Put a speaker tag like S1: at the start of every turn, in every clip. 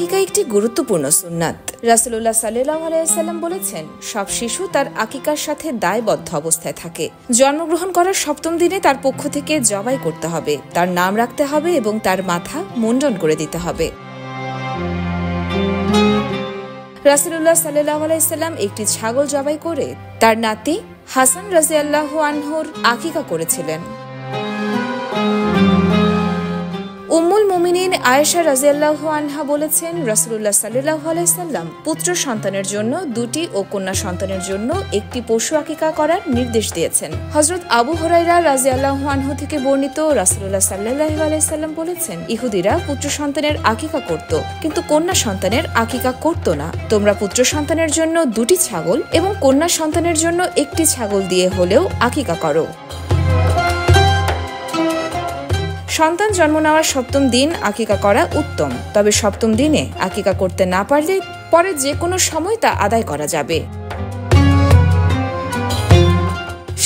S1: আকিকা একটি গুরুত্বপূর্ণ সুন্নাত। রাসূলুল্লাহ সাল্লাল্লাহু আলাইহি ওয়াসাল্লাম বলেছেন, সব শিশু তার আকিকার সাথে দায়বদ্ধ অবস্থায় থাকে। জন্মগ্রহণ করার ৭ম দিনে তার পক্ষ থেকে জবাই করতে হবে, তার নাম রাখতে হবে এবং তার মাথা মুন্ডন করে দিতে হবে। রাসূলুল্লাহ সাল্লাল্লাহু আলাইহি ওয়াসাল্লাম একটি ছাগল জবাই করে তার নাতি হাসান রাদিয়াল্লাহু আনহুর আকিকা করেছিলেন। উম্মুল মুমিনিন আয়েশা রাদিয়াল্লাহু আনহা বলেছেন, রাসূলুল্লাহ সাল্লাল্লাহু আলাইহি ওয়াসাল্লাম পুত্র সন্তানের জন্য 2টি ও কন্যা সন্তানের জন্য একটি পশু আকিকা করার নির্দেশ দিয়েছেন। হযরত আবু হুরায়রা রাদিয়াল্লাহু আনহু থেকে বর্ণিত, রাসূলুল্লাহ সাল্লাল্লাহু আলাইহি ওয়াসাল্লাম বলেছেন, ইহুদিরা পুত্র সন্তানের আকিকা করত, কিন্তু কন্যা সন্তানের আকিকা করত না। তোমরা পুত্র সন্তানের জন্য 2টি ছাগল এবং কন্যা সন্তানের জন্য 1টি ছাগল দিয়ে হলেও আকিকা করো। সন্তান জন্ম নেওয়ার 7ম দিন আকিকা করা উত্তম, তবে 7ম দিনে আকিকা করতে না পারলে পরে যে কোনো সময় তা আদায় করা যাবে।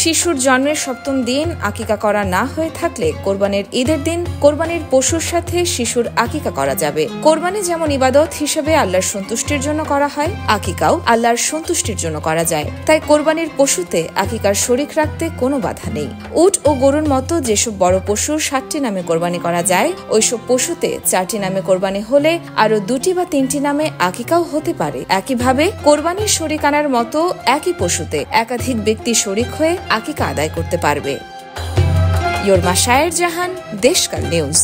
S1: শিশুর জন্মের 7ম দিন আকিকা করা না হয়ে থাকলে কোরবানির ঈদের দিন কোরবানির পশুর সাথে শিশুর আকিকা করা যাবে। কোরবানি যেমন ইবাদত হিসেবে আল্লাহর সন্তুষ্টির জন্য করা হয়, আকিকাও আল্লাহর সন্তুষ্টির জন্য করা যায়। তাই কোরবানির পশুতে আকিকার শরীক রাখতে কোনো বাধা নেই। উট ও গরুর মতো যেসব বড় পশুর 7টি নামে কোরবানি করা যায়, ওইসব পশুতে 4টি নামে কোরবানি হলে আরো 2টি বা 3টি নামে আকিকাও হতে পারে। একইভাবে কোরবানির শরীক আনার মতো একই পশুতে একাধিক ব্যক্তি শরীক হয়ে আকিকা আদায় করতে পারবে। Your Mashayer Jahan, Deshkal news.